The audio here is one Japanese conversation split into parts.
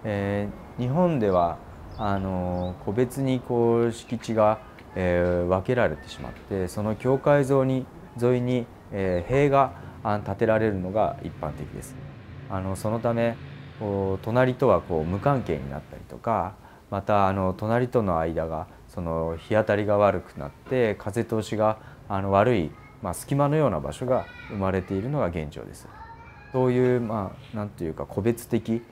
日本では個別に敷地が、分けられてしまって、その境界沿いに、塀が建てられるのが一般的です。そのため隣とは無関係になったりとか、また隣との間が日当たりが悪くなって風通しが悪い、隙間のような場所が生まれているのが現状です。そういうなんというか個別的、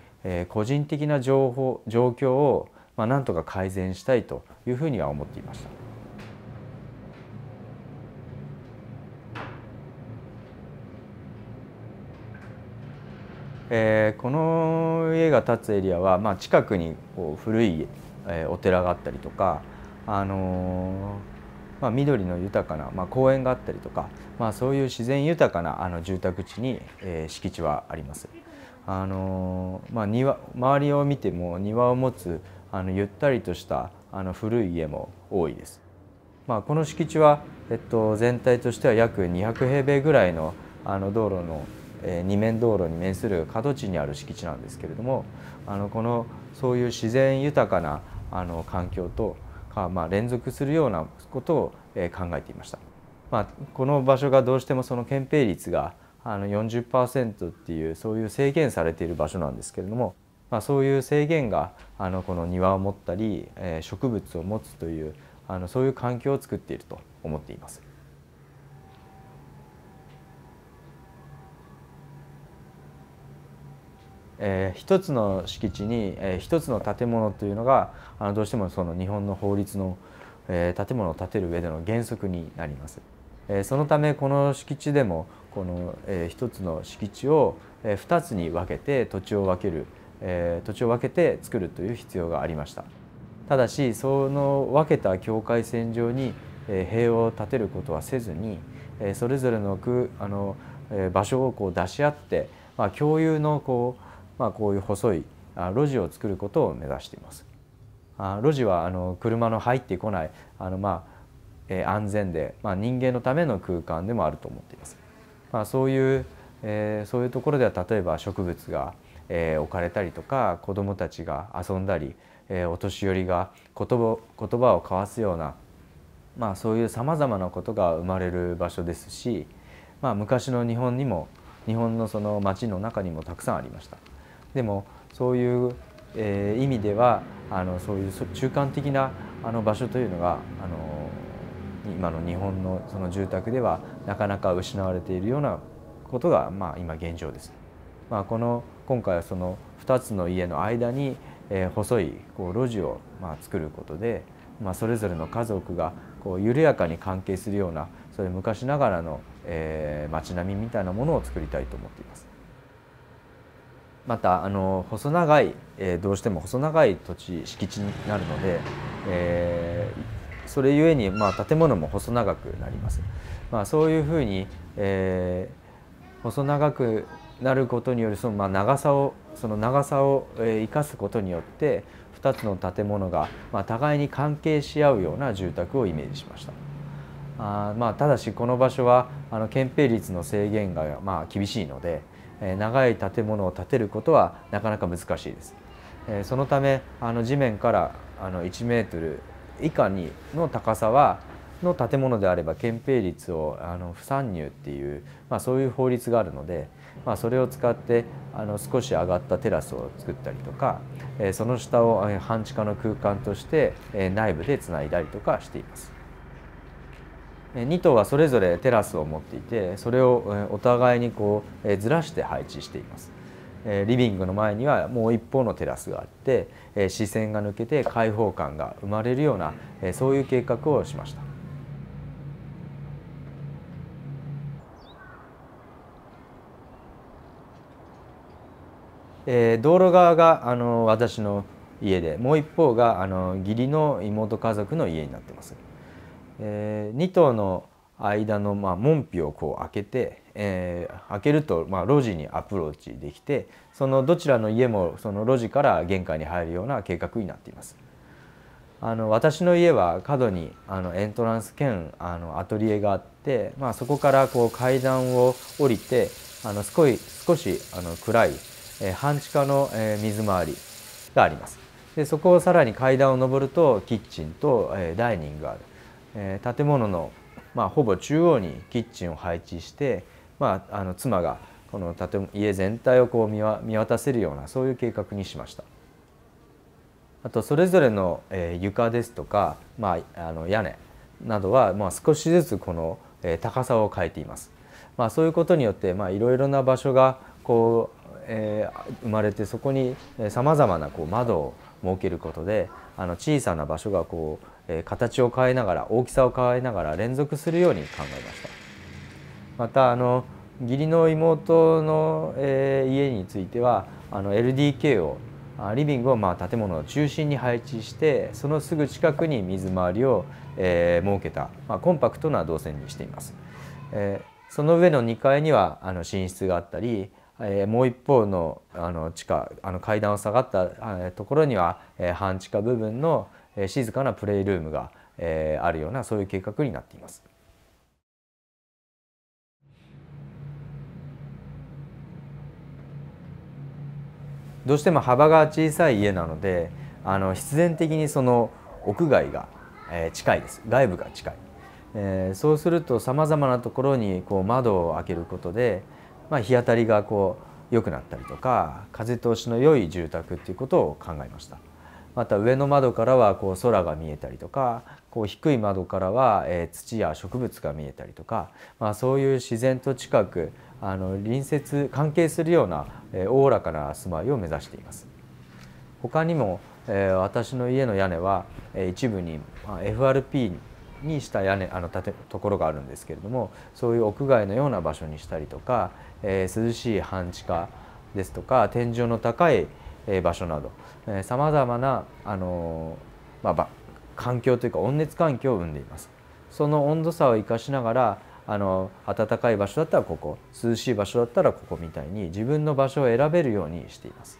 個人的な状況をなんとか改善したいというふうには思っていました。この家が建つエリアは、近くに古い、お寺があったりとか、緑の豊かな、公園があったりとか、そういう自然豊かな住宅地に、敷地はあります。周りを見ても庭を持つゆったりとした古い家も多いです。この敷地は、全体としては約200平米ぐらいの道路の二面道路に面する角地にある敷地なんですけれども、そういう自然豊かな環境と連続するようなことを考えていました。この場所がどうしてもその建蔽率が40% っていうそういう制限されている場所なんですけれども、そういう制限がこの庭を持ったり植物を持つというそういう環境を作っていると思っています。一つの敷地に一つの建物というのがどうしてもその日本の法律の建物を建てる上での原則になります。そのためこの敷地でもこの一つの敷地を二つに分けて土地を分けて作るという必要がありました。ただしその分けた境界線上に塀を建てることはせずに、それぞれの場所を出し合って、共有のこういう細い路地を作ることを目指しています。路地は車の入ってこない安全で、人間のための空間でもあると思っています。そういうところでは例えば植物が置かれたりとか、子どもたちが遊んだり、お年寄りが言葉を交わすような、そういうさまざまなことが生まれる場所ですし、昔の日本のその町の中にもたくさんありました。でもそういう、意味ではそういう中間的な場所というのが今の日本のその住宅ではなかなか失われているようなことが今現状です。今回はその2つの家の間に細い路地を作ることで、それぞれの家族が緩やかに関係するようなそういう昔ながらの町並みみたいなものを作りたいと思っています。また細長いどうしても細長い敷地になるので、それゆえに建物も細長くなります。そういうふうに細長くなることによるその長さを生かすことによって2つの建物が互いに関係し合うような住宅をイメージしました。ただしこの場所は建蔽率の制限が厳しいので、長い建物を建てることはなかなか難しいです。そのため地面から1メートル以下の高さの建物であれば建蔽率を不参入っていう、そういう法律があるので、それを使って少し上がったテラスを作ったりとか、その下を半地下の空間として内部でつないだりとかしています。2棟はそれぞれテラスを持っていて、それをお互いにずらして配置しています。リビングの前にはもう一方のテラスがあって、視線が抜けて開放感が生まれるようなそういう計画をしました。道路側が私の家で、もう一方が義理の妹家族の家になってます。2棟の間の門扉を開けて、開けると路地にアプローチできて、そのどちらの家もその路地から玄関に入るような計画になっています。私の家は角にエントランス兼アトリエがあって、そこから階段を降りて少し暗い半地下の水回りがあります。でそこをさらに階段を上るとキッチンと、ダイニングがある、建物の、ほぼ中央にキッチンを配置して、妻がこの家全体をこう見渡せるようなそういう計画にしました。あとそれぞれの、床ですとか、屋根などは、少しずつこの、高さを変えています。そういうことによっていろいろな場所がこう、生まれて、そこにさまざまなこう窓を設けることで小さな場所がこう、形を変えながら大きさを変えながら連続するように考えました。また義理の妹の、家についてはLDK をリビングを建物の中心に配置して、そのすぐ近くに水回りを、設けた、コンパクトな動線にしています。その上の2階には寝室があったり、もう一方の地下階段を下がったところには半地下部分の静かなプレイルームがあるような、そういう計画になっています。どうしても幅が小さい家なので必然的にその屋外が近いです。外部が近い。そうするとさまざまなところにこう窓を開けることで、日当たりがこう良くなったりとか、風通しの良い住宅っていうことを考えました。また上の窓からはこう空が見えたりとか、こう低い窓からは土や植物が見えたりとか、そういう自然と近く隣接関係するようなおおらかな住まいを目指しています。他にも私の家の屋根は一部に FRP にした屋根ところがあるんですけれども、そういう屋外のような場所にしたりとか、涼しい半地下ですとか天井の高い場所などさまざまな環境というか温熱環境を生んでいます。その温度差を生かしながら暖かい場所だったらここ、涼しい場所だったらここみたいに自分の場所を選べるようにしています。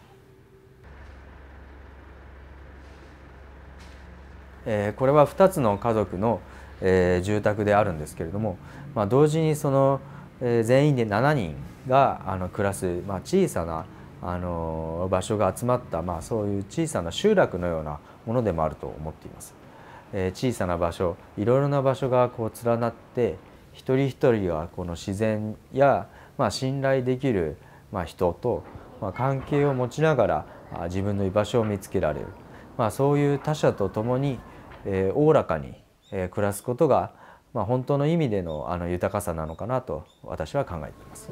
これは2つの家族の住宅であるんですけれども、同時にその全員で7人が暮らす小さな場所が集まったそういう小さな集落のようなものでもあると思っています。小さな場所、いろいろな場所がこう連なって、一人一人がこの自然や信頼できる人と関係を持ちながら自分の居場所を見つけられる、そういう他者と共におおらかに暮らすことが本当の意味での豊かさなのかなと私は考えています。